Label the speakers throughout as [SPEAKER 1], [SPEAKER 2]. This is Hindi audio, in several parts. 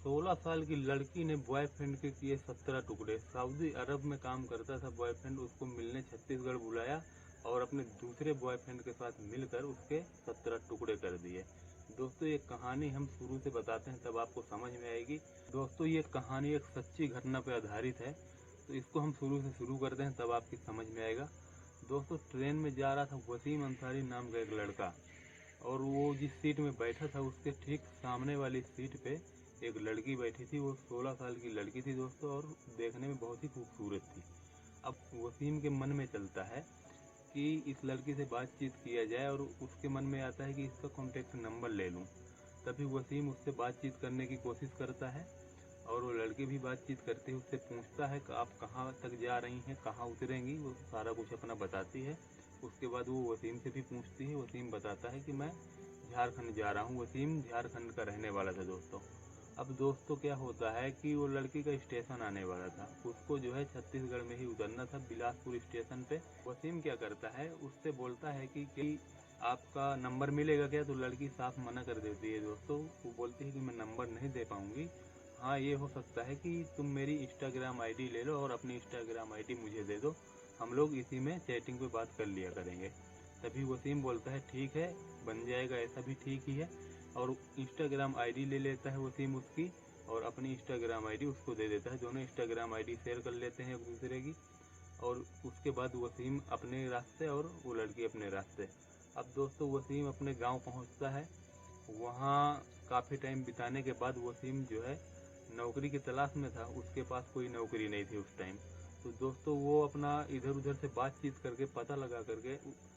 [SPEAKER 1] 16 साल की लड़की ने बॉयफ्रेंड के किए 17 टुकड़े। सऊदी अरब में काम करता था बॉयफ्रेंड, उसको मिलने छत्तीसगढ़ बुलाया और अपने दूसरे बॉयफ्रेंड के साथ मिलकर उसके 17 टुकड़े कर दिए। दोस्तों ये कहानी हम शुरू से बताते हैं तब आपको समझ में आएगी। दोस्तों ये कहानी एक सच्ची घटना पर आधारित है, तो इसको हम शुरू से शुरू करते हैं तब आपकी समझ में आएगा। दोस्तों ट्रेन में जा रहा था वसीम अंसारी नाम का एक लड़का, और वो जिस सीट में बैठा था उसके ठीक सामने वाली सीट पे एक लड़की बैठी थी। वो 16 साल की लड़की थी दोस्तों, और देखने में बहुत ही खूबसूरत थी। अब वसीम के मन में चलता है कि इस लड़की से बातचीत किया जाए, और उसके मन में आता है कि इसका कॉन्टेक्ट नंबर ले लूं। तभी वसीम उससे बातचीत करने की कोशिश करता है, और वो लड़की भी बातचीत करती है। उससे पूछता है कि आप कहाँ तक जा रही हैं, कहाँ उतरेंगी। वो सारा कुछ अपना बताती है। उसके बाद वो वसीम से भी पूछती है। वसीम बताता है कि मैं झारखंड जा रहा हूँ। वसीम झारखंड का रहने वाला था दोस्तों। अब दोस्तों क्या होता है कि वो लड़की का स्टेशन आने वाला था, उसको जो है छत्तीसगढ़ में ही उतरना था, बिलासपुर स्टेशन पे। वसीम क्या करता है, उससे बोलता है कि आपका नंबर मिलेगा क्या। तो लड़की साफ मना कर देती है दोस्तों। वो बोलती है कि मैं नंबर नहीं दे पाऊंगी। हाँ ये हो सकता है कि तुम मेरी इंस्टाग्राम आईडी ले लो और अपनी इंस्टाग्राम आईडी मुझे दे दो, हम लोग इसी में चैटिंग पे बात कर लिया करेंगे। तभी वसीम बोलता है ठीक है, बन जाएगा, ऐसा भी ठीक ही है। और इंस्टाग्राम आईडी ले लेता है वसीम उसकी, और अपनी इंस्टाग्राम आईडी उसको दे देता है। दोनों इंस्टाग्राम आईडी शेयर कर लेते हैं एक दूसरे की। और उसके बाद वसीम अपने रास्ते और वो लड़की अपने रास्ते। अब दोस्तों वसीम अपने गांव पहुंचता है। वहाँ काफ़ी टाइम बिताने के बाद वसीम जो है नौकरी की तलाश में था। उसके पास कोई नौकरी नहीं थी उस टाइम। तो दोस्तों वो अपना इधर उधर से बातचीत करके पता लगा करके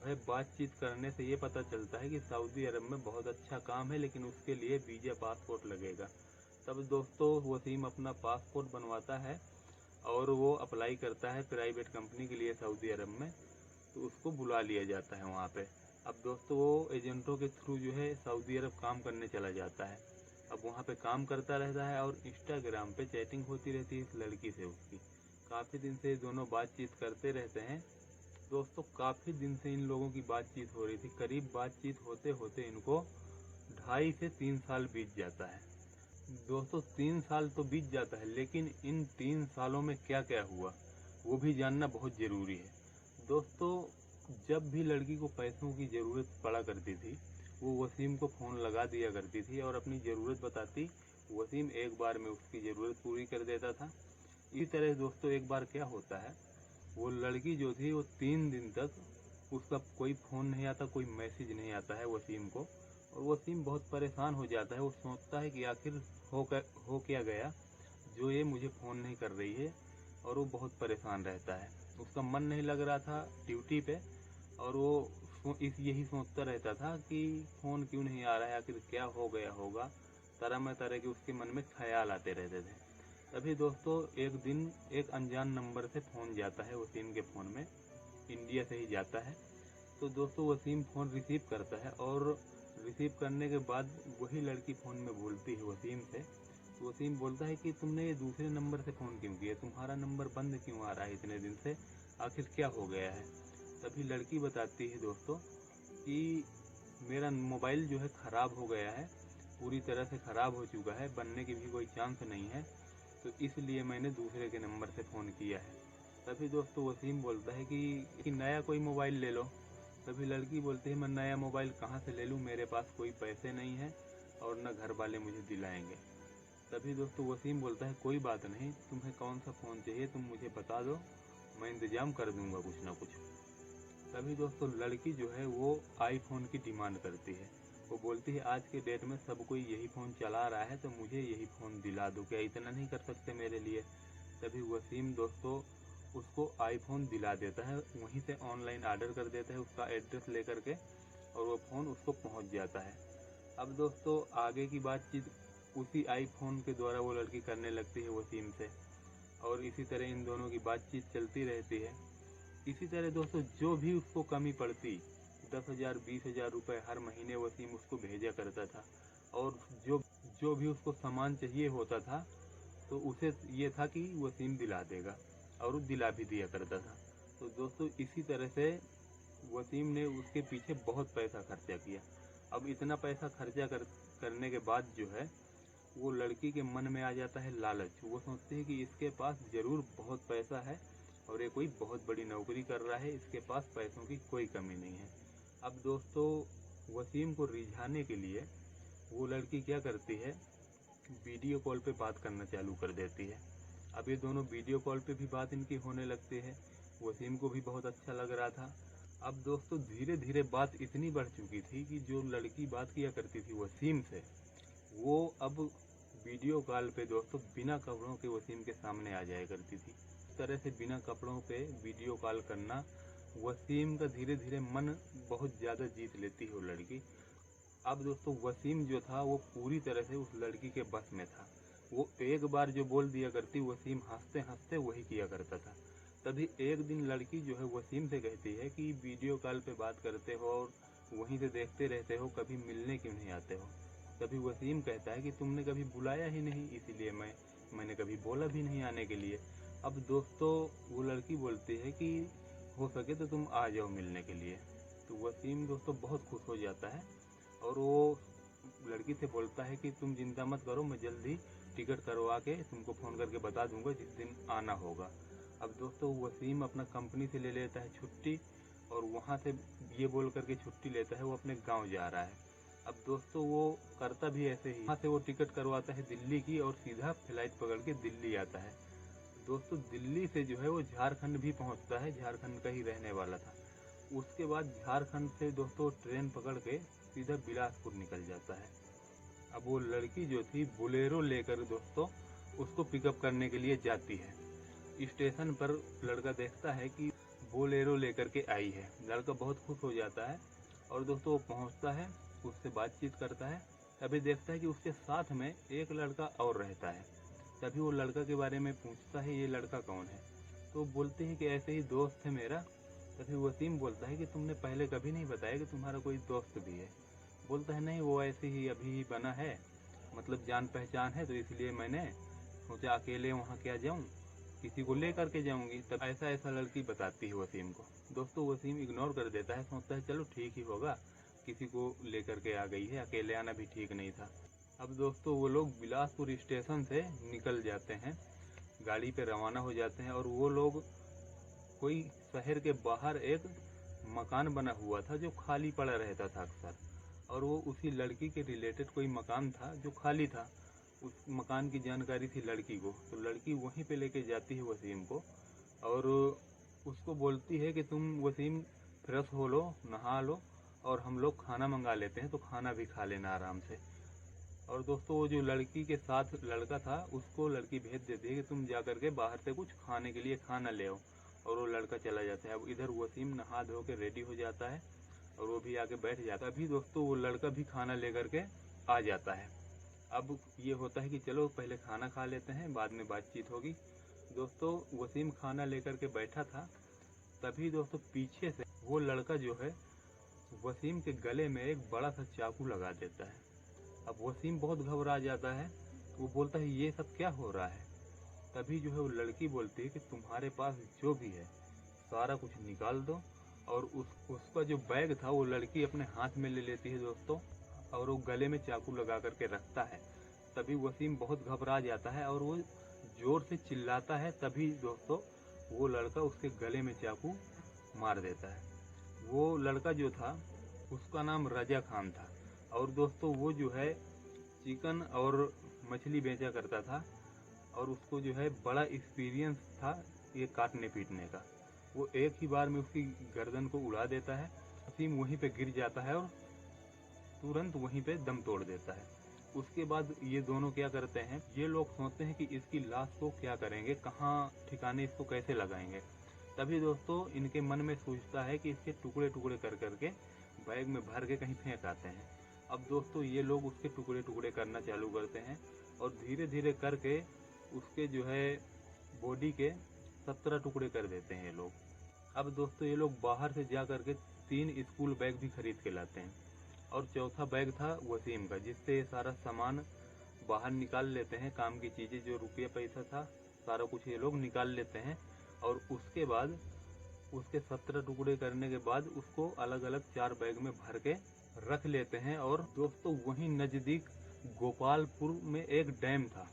[SPEAKER 1] है, बातचीत करने से ये पता चलता है कि सऊदी अरब में बहुत अच्छा काम है, लेकिन उसके लिए वीज़ा पासपोर्ट लगेगा। तब दोस्तों वसीम अपना पासपोर्ट बनवाता है और वो अप्लाई करता है प्राइवेट कंपनी के लिए सऊदी अरब में। तो उसको बुला लिया जाता है वहाँ पे। अब दोस्तों वो एजेंटों के थ्रू जो है सऊदी अरब काम करने चला जाता है। अब वहाँ पे काम करता रहता है और इंस्टाग्राम पे चैटिंग होती रहती है इस लड़की से उसकी। काफ़ी दिन से दोनों बातचीत करते रहते हैं दोस्तों। काफ़ी दिन से इन लोगों की बातचीत हो रही थी। करीब बातचीत होते होते इनको 2.5 से 3 साल बीत जाता है दोस्तों। 3 साल तो बीत जाता है, लेकिन इन 3 सालों में क्या क्या हुआ वो भी जानना बहुत ज़रूरी है दोस्तों। जब भी लड़की को पैसों की ज़रूरत पड़ा करती थी, वो वसीम को फ़ोन लगा दिया करती थी और अपनी ज़रूरत बताती। वसीम एक बार में उसकी ज़रूरत पूरी कर देता था। इसी तरह दोस्तों एक बार क्या होता है, वो लड़की जो थी वो 3 दिन तक उसका कोई फ़ोन नहीं आता, कोई मैसेज नहीं आता है वसीम को। और वसीम बहुत परेशान हो जाता है। वो सोचता है कि आखिर हो क्या गया जो ये मुझे फ़ोन नहीं कर रही है। और वो बहुत परेशान रहता है। उसका मन नहीं लग रहा था ड्यूटी पे, और वो इस यही सोचता रहता था कि फ़ोन क्यों नहीं आ रहा है, आखिर क्या हो गया होगा। तरह तरह के उसके मन में ख्याल आते रहते थे। तभी दोस्तों एक दिन एक अनजान नंबर से फ़ोन जाता है वसीम के फ़ोन में, इंडिया से ही जाता है। तो दोस्तों वसीम फ़ोन रिसीव करता है, और रिसीव करने के बाद वही लड़की फ़ोन में बोलती है वसीम से। तो वसीम बोलता है कि तुमने ये दूसरे नंबर से फ़ोन क्यों किया, तुम्हारा नंबर बंद क्यों आ रहा है इतने दिन से, आखिर क्या हो गया है। तभी लड़की बताती है दोस्तों कि मेरा मोबाइल जो है ख़राब हो गया है, पूरी तरह से ख़राब हो चुका है, बनने की भी कोई चांस नहीं है, तो इसलिए मैंने दूसरे के नंबर से फ़ोन किया है। तभी दोस्तों वसीम बोलता है कि नया कोई मोबाइल ले लो। तभी लड़की बोलती है मैं नया मोबाइल कहाँ से ले लूँ, मेरे पास कोई पैसे नहीं हैं और न घर वाले मुझे दिलाएंगे। तभी दोस्तों वसीम बोलता है कोई बात नहीं, तुम्हें कौन सा फ़ोन चाहिए तुम मुझे बता दो, मैं इंतज़ाम कर दूंगा कुछ ना कुछ। तभी दोस्तों लड़की जो है वो आईफोन की डिमांड करती है। वो बोलती है आज के डेट में सब कोई यही फ़ोन चला रहा है, तो मुझे यही फ़ोन दिला दो, क्या इतना नहीं कर सकते मेरे लिए। तभी वसीम दोस्तों उसको आईफोन दिला देता है, वहीं से ऑनलाइन ऑर्डर कर देता है उसका एड्रेस लेकर के, और वो फ़ोन उसको पहुंच जाता है। अब दोस्तों आगे की बातचीत उसी आईफोन के द्वारा वो लड़की करने लगती है वसीम से, और इसी तरह इन दोनों की बातचीत चलती रहती है। इसी तरह दोस्तों जो भी उसको कमी पड़ती, 10,000 20,000 रुपये हर महीने वसीम उसको भेजा करता था। और जो जो भी उसको सामान चाहिए होता था, तो उसे ये था कि वसीम दिला देगा, और वो दिला भी दिया करता था। तो दोस्तों इसी तरह से वसीम ने उसके पीछे बहुत पैसा खर्चा किया। अब इतना पैसा खर्चा करने के बाद जो है वो लड़की के मन में आ जाता है लालच। वो सोचती है कि इसके पास ज़रूर बहुत पैसा है और ये कोई बहुत बड़ी नौकरी कर रहा है, इसके पास पैसों की कोई कमी नहीं है। अब दोस्तों, वसीम को रिझाने के लिए वो लड़की क्या करती है, वीडियो कॉल पे बात करना चालू कर देती है। अब ये दोनों वीडियो कॉल पे भी बात इनकी होने लगती है। वसीम को भी बहुत अच्छा लग रहा था। अब दोस्तों, धीरे धीरे बात इतनी बढ़ चुकी थी कि जो लड़की बात किया करती थी वसीम से, वो अब वीडियो कॉल पे दोस्तों बिना कपड़ों के वसीम के सामने आ जाया करती थी। इस तरह से बिना कपड़ों पे वीडियो कॉल करना वसीम का धीरे धीरे मन बहुत ज़्यादा जीत लेती है वो लड़की। अब दोस्तों, वसीम जो था वो पूरी तरह से उस लड़की के बस में था। वो एक बार जो बोल दिया करती, वसीम हंसते हंसते वही किया करता था। तभी एक दिन लड़की जो है वसीम से कहती है कि वीडियो कॉल पे बात करते हो और वहीं से देखते रहते हो, कभी मिलने क्यों नहीं आते हो। तभी वसीम कहता है कि तुमने कभी बुलाया ही नहीं, इसीलिए मैंने कभी बोला भी नहीं आने के लिए। अब दोस्तों, वो लड़की बोलती है कि हो सके तो तुम आ जाओ मिलने के लिए। तो वसीम दोस्तों बहुत खुश हो जाता है और वो लड़की से बोलता है कि तुम चिंता मत करो, मैं जल्दी टिकट करवा के तुमको फ़ोन करके बता दूंगा जिस दिन आना होगा। अब दोस्तों, वसीम अपना कंपनी से ले लेता है छुट्टी और वहाँ से ये बोल करके छुट्टी लेता है, वो अपने गांव जा रहा है। अब दोस्तों, वो करता भी ऐसे ही, वहाँ से वो टिकट करवाता है दिल्ली की और सीधा फ्लाइट पकड़ के दिल्ली आता है। दोस्तों, दिल्ली से जो है वो झारखंड भी पहुँचता है, झारखंड का ही रहने वाला था। उसके बाद झारखंड से दोस्तों ट्रेन पकड़ के सीधा बिलासपुर निकल जाता है। अब वो लड़की जो थी बोलेरो लेकर दोस्तों उसको पिकअप करने के लिए जाती है। स्टेशन पर लड़का देखता है कि बोलेरो लेकर के आई है। लड़का बहुत खुश हो जाता है और दोस्तों वो पहुंचता है, उससे बातचीत करता है। तभी देखता है कि उसके साथ में एक लड़का और रहता है। तभी वो लड़का के बारे में पूछता है, ये लड़का कौन है। तो बोलते हैं कि ऐसे ही दोस्त है मेरा। तभी वसीम बोलता है कि तुमने पहले कभी नहीं बताया कि तुम्हारा कोई दोस्त भी है। बोलता है नहीं, वो ऐसे ही अभी बना है, मतलब जान पहचान है, तो इसलिए मैंने सोचा अकेले वहाँ क्या जाऊँ, किसी को ले करके जाऊँगी। तब ऐसा ऐसा लड़की बताती है वसीम को। दोस्तों, वसीम इग्नोर कर देता है, सोचता है चलो ठीक ही होगा, किसी को लेकर के आ गई है, अकेले आना भी ठीक नहीं था। अब दोस्तों, वो लोग बिलासपुर स्टेशन से निकल जाते हैं, गाड़ी पे रवाना हो जाते हैं और वो लोग कोई शहर के बाहर एक मकान बना हुआ था जो खाली पड़ा रहता था अक्सर, और वो उसी लड़की के रिलेटेड कोई मकान था जो खाली था। उस मकान की जानकारी थी लड़की को, तो लड़की वहीं पे लेके जाती है वसीम को और उसको बोलती है कि तुम वसीम फ्रेश हो लो, नहा लो और हम लोग खाना मंगा लेते हैं, तो खाना भी खा लेना आराम से। और दोस्तों, वो जो लड़की के साथ लड़का था उसको लड़की भेज देती है कि तुम जा करके बाहर से कुछ खाने के लिए खाना ले आओ, और वो लड़का चला जाता है। अब इधर वसीम नहा धो के रेडी हो जाता है और वो भी आके बैठ जाता है। अभी दोस्तों, वो लड़का भी खाना लेकर के आ जाता है। अब ये होता है कि चलो पहले खाना खा लेते हैं, बाद में बातचीत होगी। दोस्तों, वसीम खाना लेकर के बैठा था, तभी दोस्तों पीछे से वो लड़का जो है वसीम के गले में एक बड़ा सा चाकू लगा देता है। अब वसीम बहुत घबरा जाता है, वो बोलता है ये सब क्या हो रहा है। तभी जो है वो लड़की बोलती है कि तुम्हारे पास जो भी है सारा कुछ निकाल दो, और उसका जो बैग था वो लड़की अपने हाथ में ले लेती है दोस्तों, और वो गले में चाकू लगा करके रखता है। तभी वसीम बहुत घबरा जाता है और वो जोर से चिल्लाता है। तभी दोस्तों, वो लड़का उसके गले में चाकू मार देता है। वो लड़का जो था उसका नाम रजा खान था, और दोस्तों वो जो है चिकन और मछली बेचा करता था, और उसको जो है बड़ा एक्सपीरियंस था ये काटने पीटने का। वो एक ही बार में उसकी गर्दन को उड़ा देता है। वसीम वहीं पे गिर जाता है और तुरंत वहीं पे दम तोड़ देता है। उसके बाद ये दोनों क्या करते हैं, ये लोग सोचते हैं कि इसकी लाश को क्या करेंगे, कहाँ ठिकाने इसको कैसे लगाएंगे। तभी दोस्तों इनके मन में सूझता है कि इसके टुकड़े टुकड़े कर करके बैग में भर के कहीं फेंक आते हैं। अब दोस्तों, ये लोग उसके टुकड़े टुकड़े करना चालू करते हैं और धीरे धीरे करके उसके जो है बॉडी के 17 टुकड़े कर देते हैं ये लोग। अब दोस्तों, ये लोग बाहर से जा करके 3 स्कूल बैग भी खरीद के लाते हैं, और चौथा बैग था वसीम का, जिससे ये सारा सामान बाहर निकाल लेते हैं, काम की चीज़ें, जो रुपया पैसा था सारा कुछ ये लोग निकाल लेते हैं। और उसके बाद उसके 17 टुकड़े करने के बाद उसको अलग अलग 4 बैग में भर के रख लेते हैं। और दोस्तों, वहीं नज़दीक गोपालपुर में एक डैम था,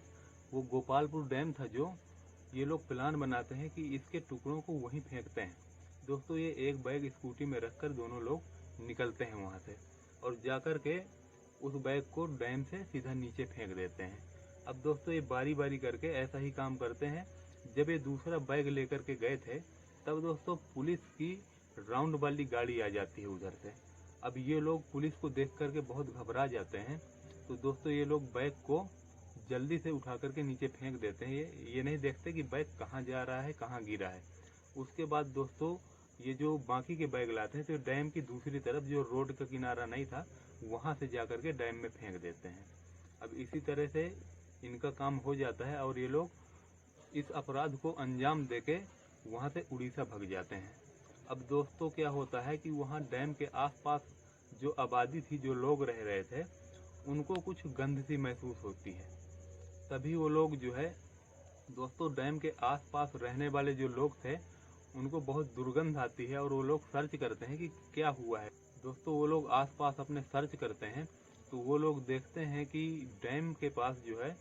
[SPEAKER 1] वो गोपालपुर डैम था जो ये लोग प्लान बनाते हैं कि इसके टुकड़ों को वहीं फेंकते हैं। दोस्तों ये एक बैग स्कूटी में रखकर दोनों लोग निकलते हैं वहाँ से और जाकर के उस बैग को डैम से सीधा नीचे फेंक देते हैं। अब दोस्तों ये बारी बारी करके ऐसा ही काम करते हैं। जब ये दूसरा बैग लेकर के गए थे तब दोस्तों पुलिस की राउंड वाली गाड़ी आ जाती है उधर से। अब ये लोग पुलिस को देख करके बहुत घबरा जाते हैं। तो दोस्तों ये लोग बैग को जल्दी से उठा करके नीचे फेंक देते हैं। ये नहीं देखते कि बैग कहाँ जा रहा है, कहाँ गिरा है। उसके बाद दोस्तों ये जो बाकी के बैग लाते हैं तो डैम की दूसरी तरफ जो रोड का किनारा नहीं था वहाँ से जा करके डैम में फेंक देते हैं। अब इसी तरह से इनका काम हो जाता है और ये लोग इस अपराध को अंजाम देके वहाँ से उड़ीसा भाग जाते हैं। अब दोस्तों क्या होता है कि वहाँ डैम के आसपास जो आबादी थी, जो लोग रह रहे थे, उनको कुछ गंध सी महसूस होती है। तभी वो लोग जो है दोस्तों डैम के आसपास रहने वाले जो लोग थे उनको बहुत दुर्गंध आती है और वो लोग सर्च करते हैं कि क्या हुआ है। दोस्तों वो लोग आसपास अपने सर्च करते हैं तो वो लोग देखते हैं कि डैम के पास जो है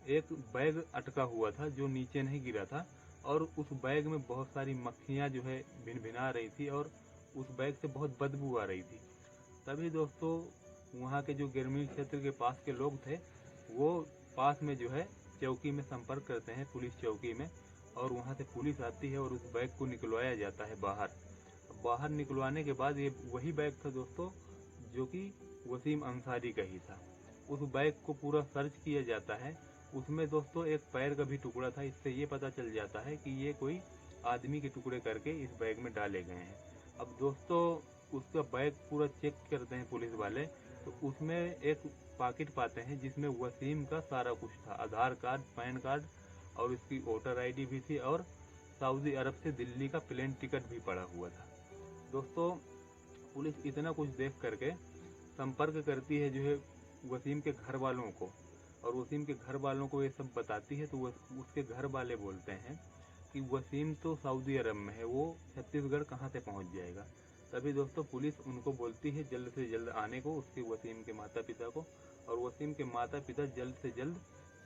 [SPEAKER 1] एक बैग अटका हुआ था जो नीचे नहीं गिरा था और उस बैग में बहुत सारी मक्खियाँ जो है भिनभिना रही थी और उस बैग से बहुत बदबू आ रही थी। तभी दोस्तों वहाँ के जो ग्रामीण क्षेत्र के पास के लोग थे वो पास में जो है चौकी में संपर्क करते हैं, पुलिस चौकी में, और वहाँ से पुलिस आती है और उस बैग को निकलवाया जाता है बाहर। बाहर निकलवाने के बाद ये वही बैग था दोस्तों जो कि वसीम अंसारी का ही था। उस बैग को पूरा सर्च किया जाता है। उसमें दोस्तों एक पैर का भी टुकड़ा था। इससे ये पता चल जाता है कि ये कोई आदमी के टुकड़े करके इस बैग में डाले गए हैं। अब दोस्तों उसका बैग पूरा चेक करते हैं पुलिस वाले तो उसमें एक पाकिट पाते हैं जिसमें वसीम का सारा कुछ था, आधार कार्ड, पैन कार्ड और उसकी वोटर आईडी भी थी और सऊदी अरब से दिल्ली का प्लेन टिकट भी पड़ा हुआ था। दोस्तों पुलिस इतना कुछ देख करके संपर्क करती है जो है वसीम के घर वालों को और वसीम के घर वालों को ये सब बताती है तो उसके घर वाले बोलते हैं कि वसीम तो सऊदी अरब में है, वो छत्तीसगढ़ कहाँ से पहुँच जाएगा। तभी दोस्तों पुलिस उनको बोलती है जल्द से जल्द आने को, उसके वसीम के माता पिता को, और वसीम के माता पिता जल्द से जल्द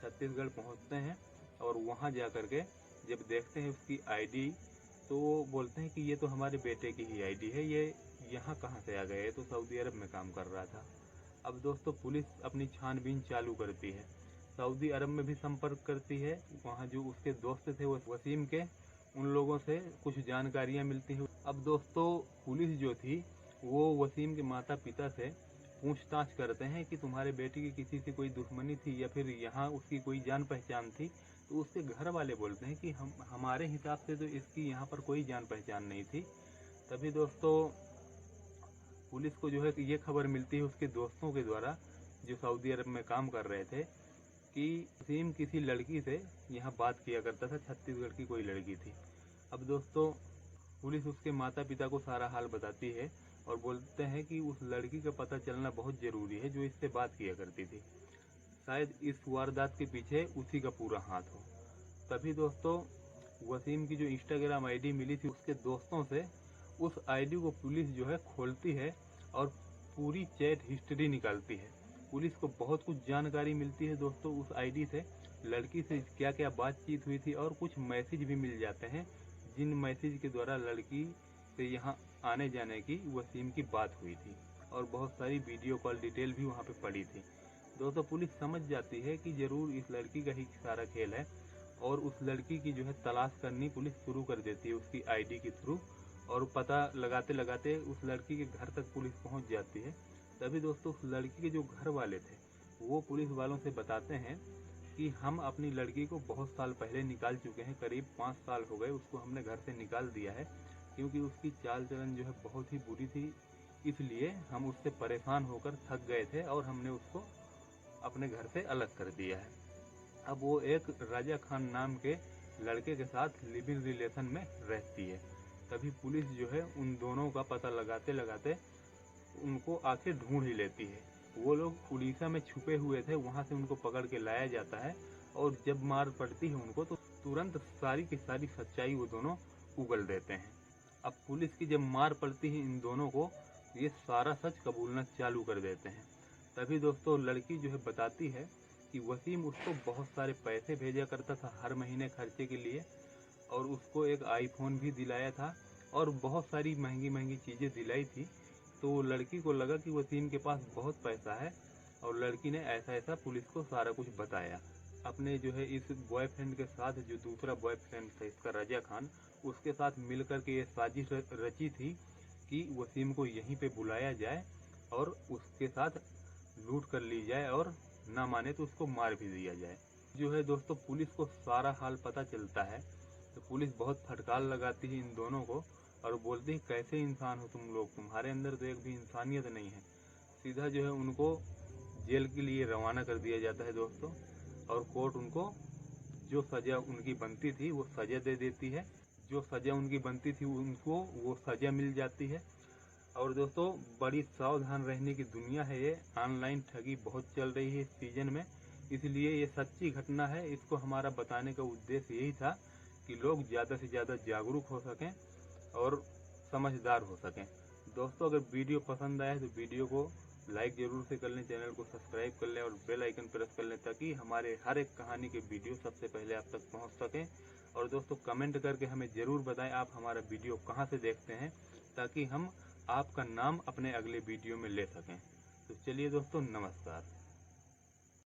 [SPEAKER 1] छत्तीसगढ़ पहुँचते हैं और वहाँ जा कर के जब देखते हैं उसकी आईडी तो वो बोलते हैं कि ये तो हमारे बेटे की ही आईडी है, ये यहाँ कहाँ से आ गए, ये तो सऊदी अरब में काम कर रहा था। अब दोस्तों पुलिस अपनी छानबीन चालू करती है, सऊदी अरब में भी संपर्क करती है। वहाँ जो उसके दोस्त थे वो वसीम के, उन लोगों से कुछ जानकारियाँ मिलती हैं। अब दोस्तों पुलिस जो थी वो वसीम के माता पिता से पूछताछ करते हैं कि तुम्हारे बेटे की किसी से कोई दुश्मनी थी या फिर यहाँ उसकी कोई जान पहचान थी। तो उसके घर वाले बोलते हैं कि हमारे हिसाब से तो इसकी यहाँ पर कोई जान पहचान नहीं थी। तभी दोस्तों पुलिस को जो है कि ये खबर मिलती है उसके दोस्तों के द्वारा जो सऊदी अरब में काम कर रहे थे कि वसीम किसी लड़की से यहाँ बात किया करता था, छत्तीसगढ़ की कोई लड़की थी। अब दोस्तों पुलिस उसके माता पिता को सारा हाल बताती है और बोलते हैं कि उस लड़की का पता चलना बहुत ज़रूरी है जो इससे बात किया करती थी, शायद इस वारदात के पीछे उसी का पूरा हाथ हो। तभी दोस्तों वसीम की जो इंस्टाग्राम आईडी मिली थी उसके दोस्तों से उस आईडी को पुलिस जो है खोलती है और पूरी चैट हिस्ट्री निकालती है। पुलिस को बहुत कुछ जानकारी मिलती है दोस्तों उस आईडी से, लड़की से क्या क्या बातचीत हुई थी और कुछ मैसेज भी मिल जाते हैं जिन मैसेज के द्वारा लड़की से यहाँ आने जाने की वसीम की बात हुई थी और बहुत सारी वीडियो कॉल डिटेल भी वहाँ पे पड़ी थी। दोस्तों पुलिस समझ जाती है कि ज़रूर इस लड़की का ही सारा खेल है और उस लड़की की जो है तलाश करनी पुलिस शुरू कर देती है उसकी आईडी के थ्रू, और पता लगाते लगाते उस लड़की के घर तक पुलिस पहुंच जाती है। तभी दोस्तों उस लड़की के जो घर वाले थे वो पुलिस वालों से बताते हैं कि हम अपनी लड़की को बहुत साल पहले निकाल चुके हैं, करीब 5 साल हो गए उसको हमने घर से निकाल दिया है क्योंकि उसकी चाल चलन जो है बहुत ही बुरी थी, इसलिए हम उससे परेशान होकर थक गए थे और हमने उसको अपने घर से अलग कर दिया है। अब वो एक राजा खान नाम के लड़के के साथ लिव इन रिलेशन में रहती है। तभी पुलिस जो है उन दोनों का पता लगाते लगाते उनको आके ढूंढ ही लेती है। वो लोग उड़ीसा में छुपे हुए थे, वहाँ से उनको पकड़ के लाया जाता है और जब मार पड़ती है उनको तो तुरंत सारी की सारी सच्चाई वो दोनों उगल देते हैं। अब पुलिस की जब मार पड़ती है इन दोनों को ये सारा सच कबूलना चालू कर देते हैं। तभी दोस्तों लड़की जो है बताती है कि वसीम उसको बहुत सारे पैसे भेजा करता था हर महीने खर्चे के लिए, और उसको एक आईफोन भी दिलाया था और बहुत सारी महंगी महंगी चीज़ें दिलाई थी। तो लड़की को लगा कि वसीम के पास बहुत पैसा है, और लड़की ने ऐसा ऐसा पुलिस को सारा कुछ बताया। अपने जो है इस बॉयफ्रेंड के साथ, जो दूसरा बॉयफ्रेंड था इसका रजा खान, उसके साथ मिलकर के ये साजिश रची थी कि वसीम को यहीं पे बुलाया जाए और उसके साथ लूट कर ली जाए, और ना माने तो उसको मार भी दिया जाए। जो है दोस्तों पुलिस को सारा हाल पता चलता है, तो पुलिस बहुत फटकार लगाती है इन दोनों को और बोलती है कैसे इंसान हो तुम लोग, तुम्हारे अंदर तो एक भी इंसानियत नहीं है। सीधा जो है उनको जेल के लिए रवाना कर दिया जाता है दोस्तों, और कोर्ट उनको जो सज़ा उनकी बनती थी वो सज़ा दे देती है। जो सज़ा उनकी बनती थी उनको वो सज़ा मिल जाती है। और दोस्तों बड़ी सावधान रहने की दुनिया है ये, ऑनलाइन ठगी बहुत चल रही है इस सीजन में, इसलिए ये सच्ची घटना है। इसको हमारा बताने का उद्देश्य यही था कि लोग ज़्यादा से ज़्यादा जागरूक हो सकें और समझदार हो सकें। दोस्तों अगर वीडियो पसंद आए तो वीडियो को लाइक ज़रूर से कर लें, चैनल को सब्सक्राइब कर लें और बेल आइकन प्रेस कर लें, ताकि हमारे हर एक कहानी के वीडियो सबसे पहले आप तक पहुंच सकें। और दोस्तों कमेंट करके हमें ज़रूर बताएं आप हमारा वीडियो कहां से देखते हैं, ताकि हम आपका नाम अपने अगले वीडियो में ले सकें। तो चलिए दोस्तों, नमस्कार।